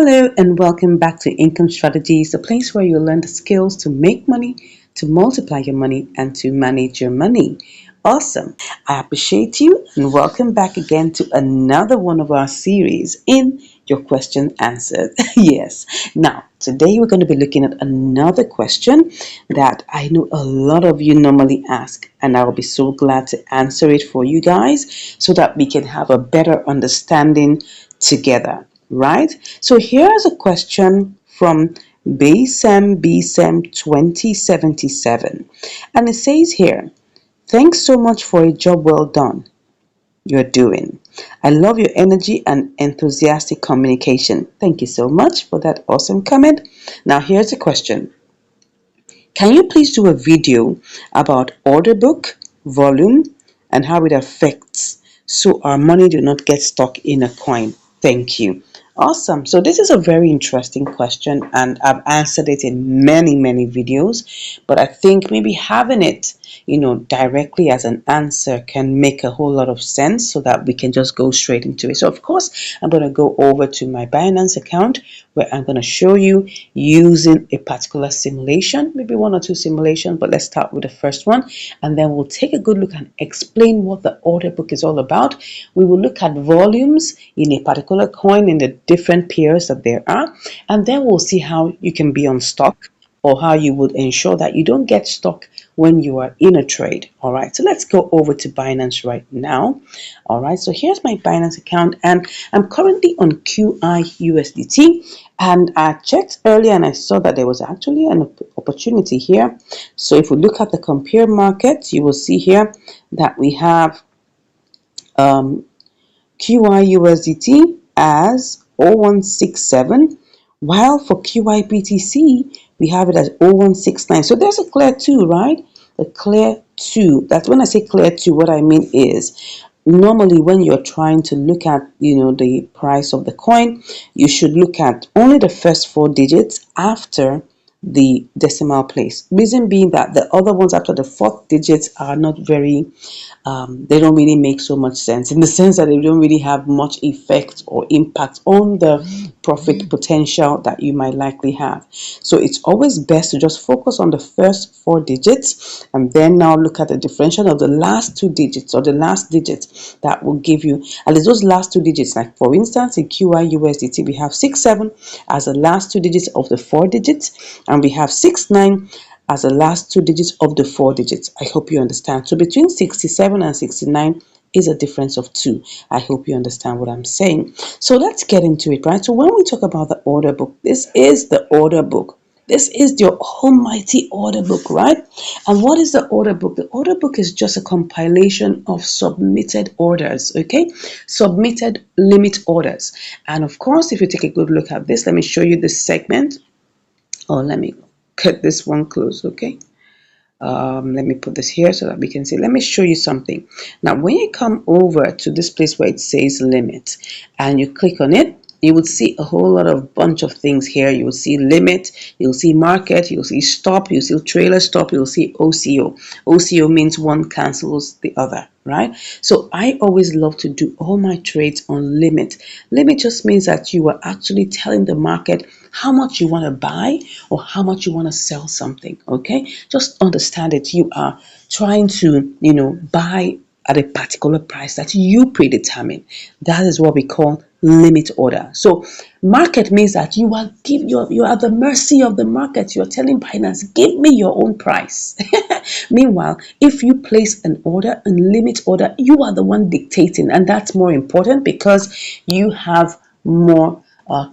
Hello and welcome back to Income Strategies, the place where you learn the skills to make money, to multiply your money, and to manage your money. Awesome. I appreciate you and welcome back again to another one of our series in your question answered. Yes. Now, today we're going to be looking at another question that I know a lot of you normally ask, and I will be so glad to answer it for you guys so that we can have a better understanding together. Right? So here's a question from BSEM 2077. And it says here, thanks so much for a job well done you're doing. I love your energy and enthusiastic communication. Thank you so much for that awesome comment. Now here's a question. Can you please do a video about order book, volume, and how it affects so our money do not get stuck in a coin? Thank you. Awesome. So this is a very interesting question and I've answered it in many videos, but I think maybe having it, directly as an answer can make a whole lot of sense so that we can just go straight into it. So of course, I'm going to go over to my Binance account where I'm going to show you using a particular simulation, maybe one or two simulations, but let's start with the first one and then we'll take a good look and explain what the order book is all about. We will look at volumes in a particular coin in the different pairs that there are, and then we'll see how you can be on stock or how you would ensure that you don't get stuck when you are in a trade. All right, so let's go over to Binance right now. All right, so here's my Binance account and I'm currently on QI and I checked earlier and I saw that there was actually an opportunity here. So if we look at the compare market, you will see here that we have QI as 0167, while for QIBTC we have it as 0169. So there's a clear 2, right? A clear 2. That's when I say clear 2, what I mean is normally when you're trying to look at the price of the coin, you should look at only the first 4 digits after the decimal place. Reason being that the other ones after the fourth digits are not very they don't really make so much sense in the sense that they don't really have much effect or impact on the profit potential that you might likely have. So it's always best to just focus on the first 4 digits and then now look at the differential of the last 2 digits or the last digits that will give you at least those last 2 digits. Like for instance, in QIUSDT, we have 67 as the last 2 digits of the 4 digits, and we have 69 as the last 2 digits of the 4 digits. I hope you understand. So between 67 and 69 is a difference of 2. I hope you understand what I'm saying. So let's get into it, right? So when we talk about the order book, this is the order book. This is your almighty order book, right? And what is the order book? The order book is just a compilation of submitted orders, okay? Submitted limit orders. And of course, if you take a good look at this, let me show you this segment. Or let me cut this one close, okay? Let me put this here so that we can see. Let me show you something. Now, when you come over to this place where it says limit and you click on it, you will see a whole lot of bunch of things here. You will see limit, you'll see market, you'll see stop, you'll see trailer stop, you'll see OCO. OCO means one cancels the other, right? So I always love to do all my trades on limit. Limit just means that you are actually telling the market how much you want to buy or how much you want to sell something, okay? Just understand it. You are trying to, buy at a particular price that you predetermine. That is what we call limit order. So market means that you are at the mercy of the market. You're telling Binance, give me your own price. Meanwhile, if you place an order, a limit order, you are the one dictating, and that's more important because you have more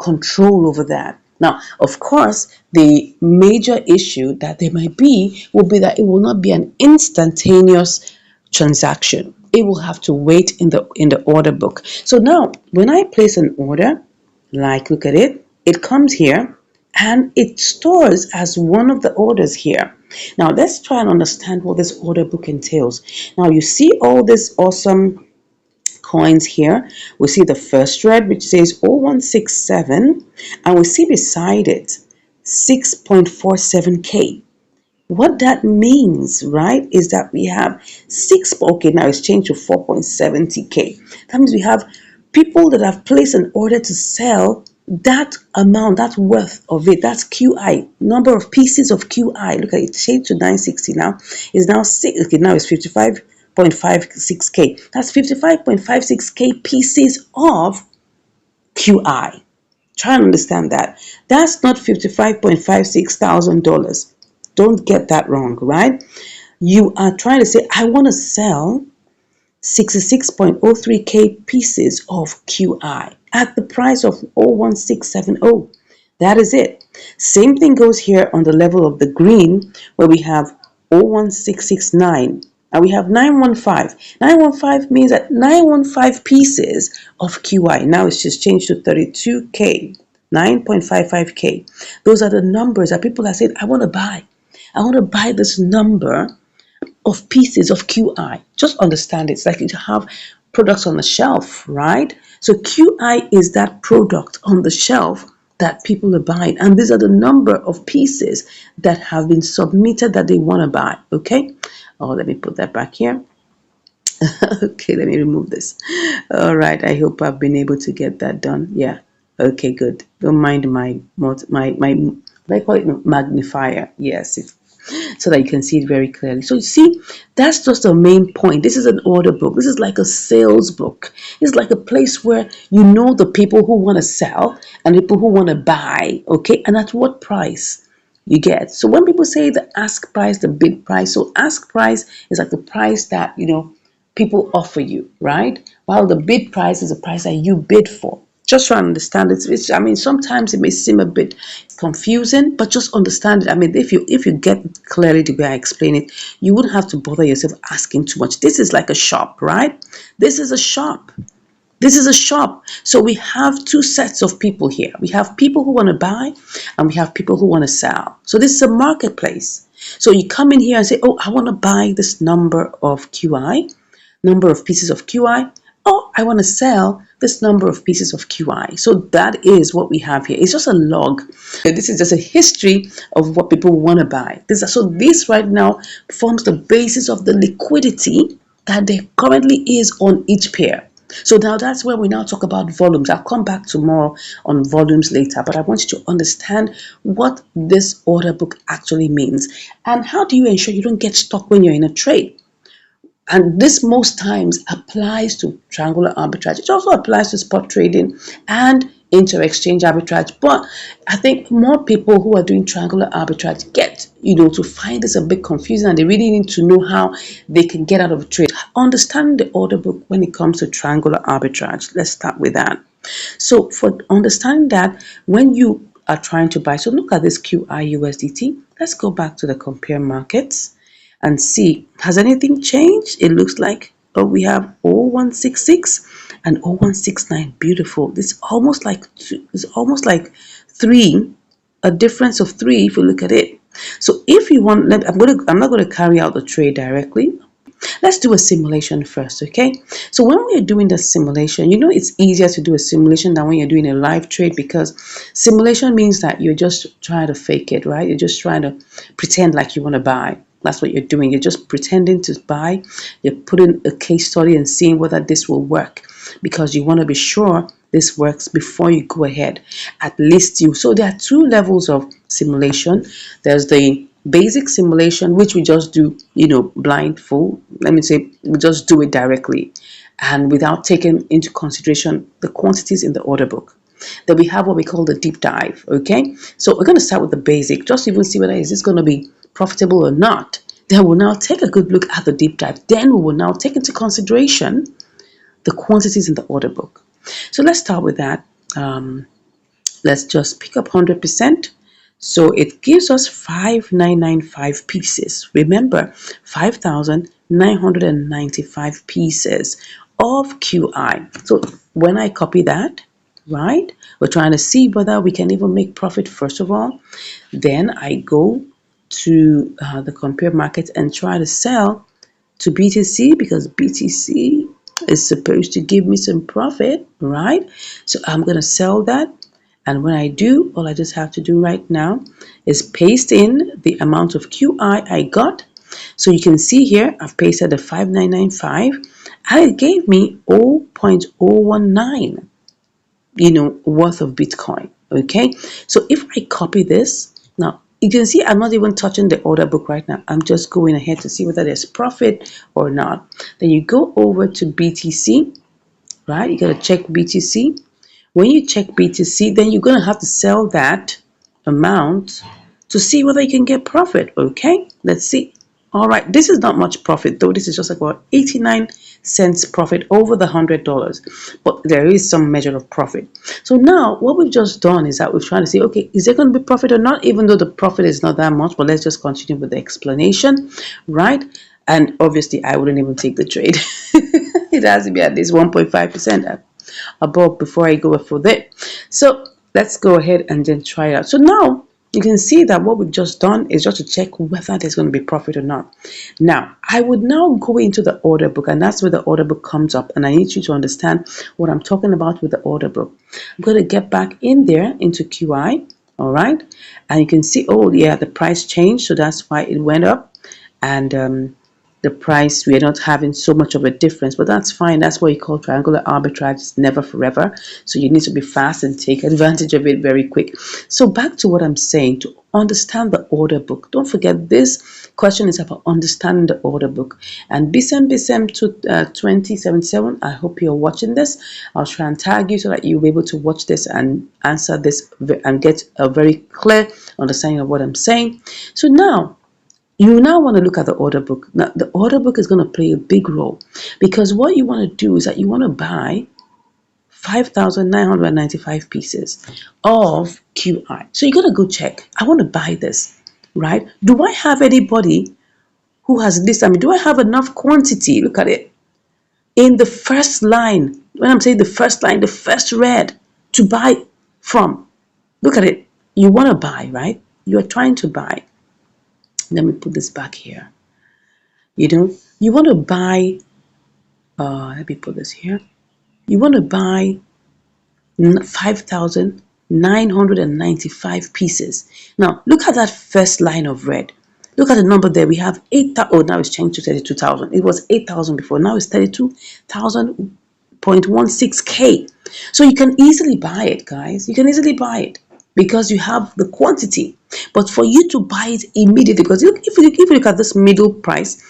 control over that. Now, of course, the major issue that there might be will be that it will not be an instantaneous transaction. It will have to wait in the order book. So now, when I place an order, like look at it, it comes here and it stores as one of the orders here. Now, let's try and understand what this order book entails. Now, you see all this awesome coins here. We see the first red which says 0167 and we see beside it 6.47k. What that means, right, is that we have okay, now it's changed to 4.70k. That means we have people that have placed an order to sell that amount, that worth of it, that's QI, number of pieces of QI. Look at it, changed to 960 now. It's now six. Okay, now it's 55.56K. That's 55.56K pieces of QI. Try and understand that. That's not $55,560. Don't get that wrong, right? You are trying to say, I want to sell 66.03K pieces of QI at the price of 01670. That is it. Same thing goes here on the level of the green where we have 01669 and we have 915. 915 means that 915 pieces of QI. Now it's just changed to 32K, 9.55K. Those are the numbers that people are saying, I want to buy. I want to buy this number of pieces of QI. Just understand it's like you have products on the shelf, right? So QI is that product on the shelf that people are buying, and these are the number of pieces that have been submitted that they want to buy. Okay. Oh, let me put that back here. Okay, let me remove this. All right, I hope I've been able to get that done. Yeah. Okay, good. Don't mind my what I call it, magnifier. Yes, it's so that you can see it very clearly. So you see, that's just the main point. This is an order book. This is like a sales book. It's like a place where you know the people who want to sell and the people who want to buy. Okay, and at what price you get. So when people say the ask price, the bid price, so ask price is like the price that people offer you, right? While the bid price is the price that you bid for. Just try to understand it. I mean, sometimes it may seem a bit confusing, but just understand it. I mean, if you get clearly the way I explain it, you wouldn't have to bother yourself asking too much. This is like a shop, right? This is a shop. This is a shop. So we have two sets of people here. We have people who want to buy and we have people who want to sell. So this is a marketplace. So you come in here and say, oh, I want to buy this number of QI, number of pieces of QI. Oh, I want to sell this number of pieces of QI. So that is what we have here. It's just a log. This is just a history of what people want to buy. So this right now forms the basis of the liquidity that there currently is on each pair. So now that's where we now talk about volumes. I'll come back to more on volumes later, but I want you to understand what this order book actually means and how do you ensure you don't get stuck when you're in a trade. And this most times applies to triangular arbitrage. It also applies to spot trading and inter-exchange arbitrage. But I think more people who are doing triangular arbitrage get, to find this a bit confusing, and they really need to know how they can get out of a trade. Understand the order book when it comes to triangular arbitrage. Let's start with that. So for understanding that, when you are trying to buy, so look at this QI USDT. Let's go back to the compare markets and see, has anything changed? It looks like, we have 0166 and 0169. Beautiful. It's almost like three, a difference of three if you look at it. So if you want, I'm not going to carry out the trade directly. Let's do a simulation first, okay? So when we're doing the simulation, it's easier to do a simulation than when you're doing a live trade, because simulation means that you're just trying to fake it, right? You're just trying to pretend like you want to buy. That's what you're doing. You're just pretending to buy. You're putting a case study and seeing whether this will work, because you want to be sure this works before you go ahead. At least so there are two levels of simulation. There's the basic simulation, which we just do, blindfold. Let me say, we just do it directly and without taking into consideration the quantities in the order book. Then we have what we call the deep dive. Okay, so we're going to start with the basic, just to even see whether is this going to be profitable or not. Then we'll now take a good look at the deep dive. Then we will now take into consideration the quantities in the order book. So let's start with that. Let's just pick up 100%. So it gives us 5995 pieces. Remember, 5,995 pieces of QI. So when I copy that, right, we're trying to see whether we can even make profit first of all. Then I go to the compare market and try to sell to BTC, because BTC is supposed to give me some profit, right? So I'm going to sell that. And when I do, all I just have to do right now is paste in the amount of QI I got. So you can see here, I've pasted the 5995 and it gave me 0.019. worth of Bitcoin. Okay, so if I copy this now, you can see I'm not even touching the order book right now. I'm just going ahead to see whether there's profit or not. Then you go over to BTC, right? You got to check BTC. When you check BTC, then you're going to have to sell that amount to see whether you can get profit. Okay, let's see. All right, this is not much profit though. This is just like about 89 cents profit over the $100, but there is some measure of profit. So now what we've just done is that we're trying to say, okay, is there going to be profit or not? Even though the profit is not that much, but let's just continue with the explanation, right? And obviously, I wouldn't even take the trade. It has to be at least 1.5% above before I go for that. So let's go ahead and then try it out. So now you can see that what we've just done is just to check whether there's going to be profit or not. Now I would now go into the order book, and that's where the order book comes up, and I need you to understand what I'm talking about with the order book. I'm going to get back in there into QI. All right, and you can see, oh yeah, the price changed, so that's why it went up. And the price, we are not having so much of a difference, but that's fine. That's what you call triangular arbitrage. It's never forever, so you need to be fast and take advantage of it very quick. So back to what I'm saying, to understand the order book, don't forget this question is about understanding the order book. And BSM to 2077, I hope you're watching this. I'll try and tag you so that you'll be able to watch this and answer this and get a very clear understanding of what I'm saying. So now you now want to look at the order book. Now, the order book is going to play a big role, because what you want to do is that you want to buy 5,995 pieces of QI. So you got to go check. I want to buy this, right? Do I have anybody who has this? I mean, do I have enough quantity? Look at it. In the first line, when I'm saying the first line, the first red to buy from. Look at it. You want to buy, right? You're trying to buy. Let me put this back here. You want to buy, let me put this here. You want to buy 5,995 pieces. Now, look at that first line of red. Look at the number there. We have 8,000. Oh, now it's changed to 32,000. It was 8,000 before. Now it's 32,000.16K. So you can easily buy it, guys. You can easily buy it because you have the quantity. But for you to buy it immediately, because if you look at this middle price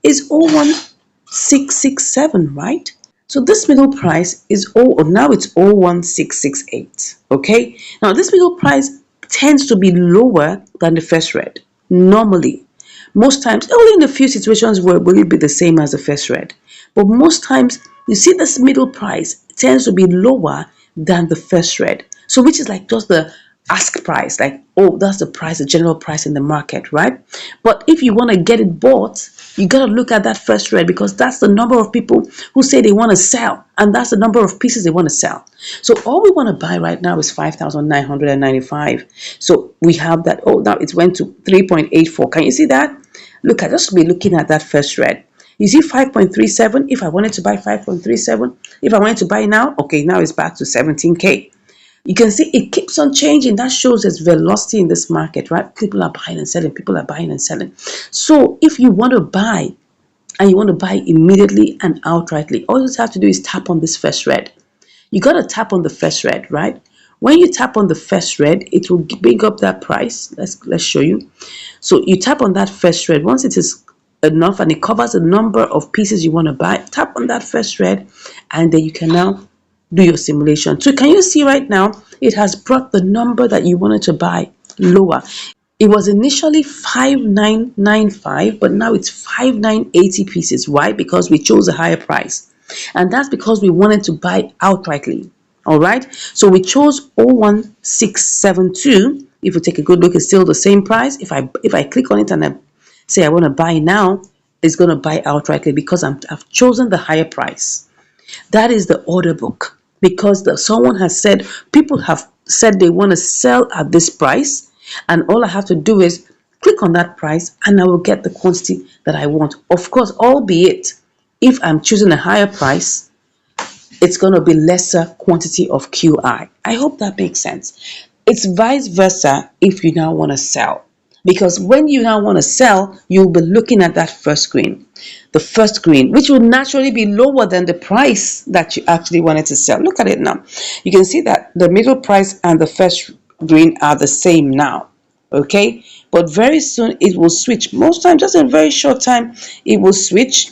is 01667, right? So this middle price is now it's 01668. Okay, now this middle price tends to be lower than the first red normally. Most times, only in a few situations where will it be the same as the first red, but most times you see this middle price tends to be lower than the first red. So which is like just the ask price, like, oh, that's the price, the general price in the market, right? But if you want to get it bought, you got to look at that first red, because that's the number of people who say they want to sell, and that's the number of pieces they want to sell. So all we want to buy right now is 5,995. So we have that. Oh, now it went to 3.84. Can you see that? Look, I just be looking at that first red. You see 5.37. If I wanted to buy 5.37, if I wanted to buy now, okay, now it's back to 17K. You can see it keeps on changing. That shows there's velocity in this market, right? People are buying and selling. People are buying and selling. So if you want to buy, and you want to buy immediately and outrightly, all you have to do is tap on this first red. You got to tap on the first red, right? When you tap on the first red, it will bring up that price. Let's show you. So you tap on that first red. Once it is enough and it covers the number of pieces you want to buy, tap on that first red, and then you can now do your simulation. So can you see right now it has brought the number that you wanted to buy lower. It was initially 5,995, but now it's 5,980 pieces. Why? Because we chose a higher price, and that's because we wanted to buy outrightly. All right, so we chose 01672. If you take a good look, it's still the same price. If I click on it and I say I want to buy now, it's going to buy outrightly because I've chosen the higher price. That is the order book, because someone has said, people have said they want to sell at this price, and all I have to do is click on that price and I will get the quantity that I want. Of course, albeit if I'm choosing a higher price, it's going to be lesser quantity of QI. I hope that makes sense. It's vice versa if you now want to sell. Because when you now want to sell, you'll be looking at that first screen. The first screen, which will naturally be lower than the price that you actually wanted to sell. Look at it now. You can see that the middle price and the first screen are the same now. Okay, but very soon it will switch. Most times, just in a very short time, it will switch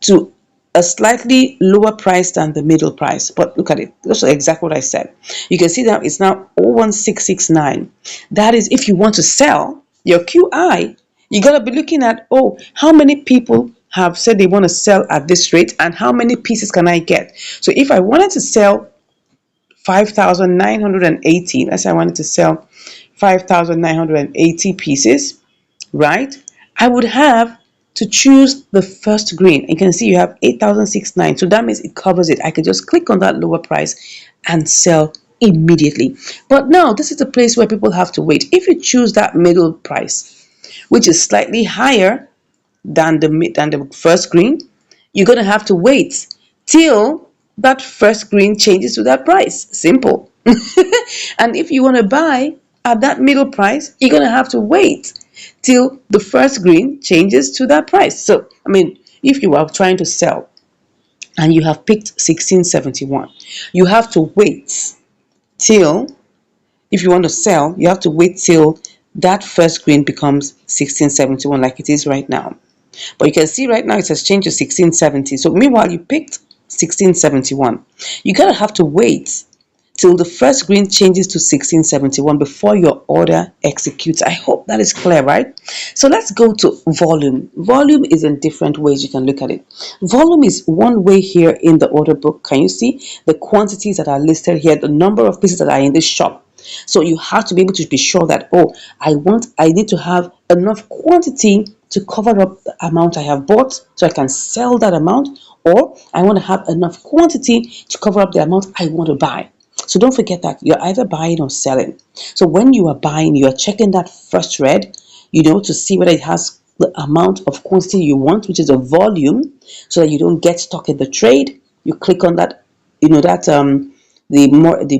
to a slightly lower price than the middle price. But look at it. That's exactly what I said. You can see that it's now 01669. That is, if you want to sell your QI, you got to be looking at, oh, how many people have said they want to sell at this rate and how many pieces can I get? So if I wanted to sell 5,980, let's say I wanted to sell 5,980 pieces, right? I would have to choose the first green. You can see you have 8,069. So that means it covers it. I can just click on that lower price and sell immediately. But now this is the place where people have to wait. If you choose that middle price, which is slightly higher than the first green, you're going to have to wait till that first green changes to that price. Simple. And if you want to buy at that middle price, you're going to have to wait till the first green changes to that price. So, I mean, if you are trying to sell and you have picked 1671, you have to wait till, if you want to sell, you have to wait till that first green becomes 1671 like it is right now. But you can see right now it has changed to 1670. So meanwhile, you picked 1671. You gotta have to wait till the first green changes to 1671 before your order executes. I hope that is clear, right? So let's go to volume. Volume is in different ways you can look at it. Volume is one way here in the order book. Can you see the quantities that are listed here, the number of pieces that are in this shop? So you have to be able to be sure that, oh, I need to have enough quantity to cover up the amount I have bought so I can sell that amount, or I want to have enough quantity to cover up the amount I want to buy. So don't forget that you're either buying or selling. So when you are buying, you are checking that first red, to see whether it has the amount of quantity you want, which is a volume, so that you don't get stuck in the trade. You click on that, the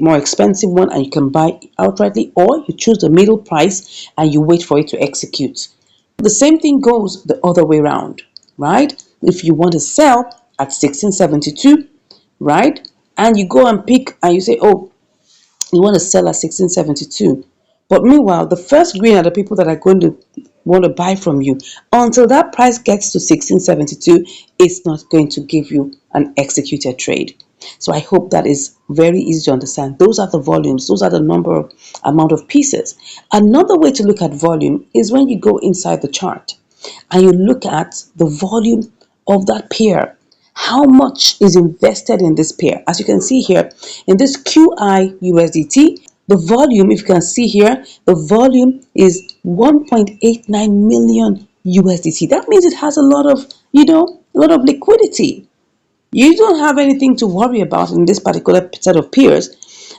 more expensive one, and you can buy outrightly, or you choose the middle price and you wait for it to execute. The same thing goes the other way around, right? If you want to sell at 1672, right, and you go and pick and you say, oh, you want to sell at 1672, but meanwhile the first green are the people that are going to want to buy from you. Until that price gets to 1672, it's not going to give you an executed trade. So I hope that is very easy to understand. Those are the volumes, those are the amount of pieces. Another way to look at volume is when you go inside the chart and you look at the volume of that pair. How much is invested in this pair? As you can see here, in this QI USDT, the volume, if you can see here, the volume is 1.89 million USDT. That means it has a lot of, liquidity. You don't have anything to worry about in this particular set of pairs.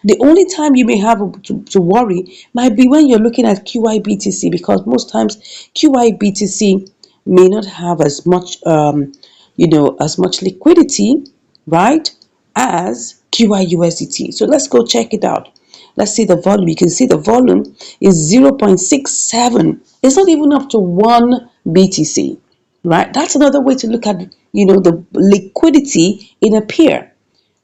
The only time you may have to worry might be when you're looking at QIBTC, because most times QIBTC may not have as much as much liquidity, right, as QIUSDT. So let's go check it out. Let's see the volume. You can see the volume is 0.67. It's not even up to 1 BTC, right? That's another way to look at, the liquidity in a pair.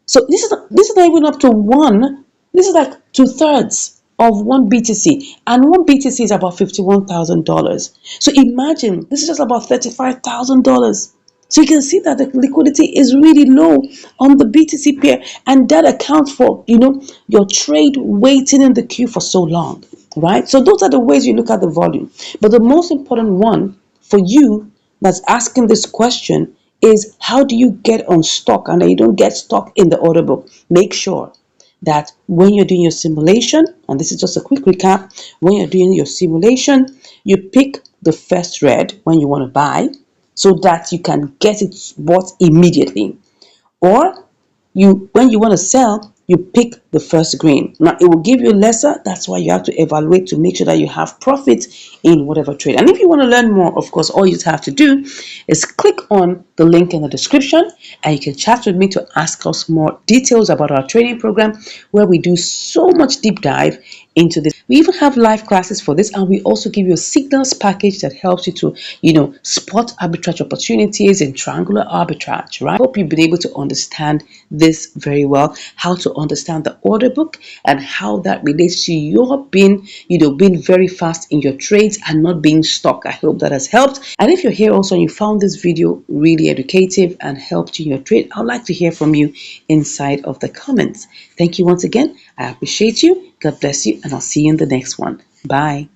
So this is not even up to one. This is like 2/3 of 1 BTC, and 1 BTC is about $51,000. So imagine this is just about $35,000. So you can see that the liquidity is really low on the BTC pair, and that accounts for your trade waiting in the queue for so long, right? So those are the ways you look at the volume. But the most important one for you that's asking this question is, how do you get unstuck and that you don't get stuck in the order book? Make sure that when you're doing your simulation, and this is just a quick recap, when you're doing your simulation, you pick the first red when you want to buy so that you can get it bought immediately. Or when you want to sell, you pick the first grain. Now it will give you lesser. That's why you have to evaluate to make sure that you have profit in whatever trade. And if you want to learn more, of course, all you have to do is click on the link in the description and you can chat with me to ask us more details about our training program, where we do so much deep dive into this. We even have live classes for this, and we also give you a signals package that helps you to, spot arbitrage opportunities in triangular arbitrage, right? I hope you've been able to understand this very well, how to understand the order book and how that relates to your being very fast in your trades and not being stuck. I hope that has helped. And if you're here also and you found this video really educative and helped you in your trade, I'd like to hear from you inside of the comments. Thank you once again. I appreciate you. God bless you, and I'll see you in the next one. Bye.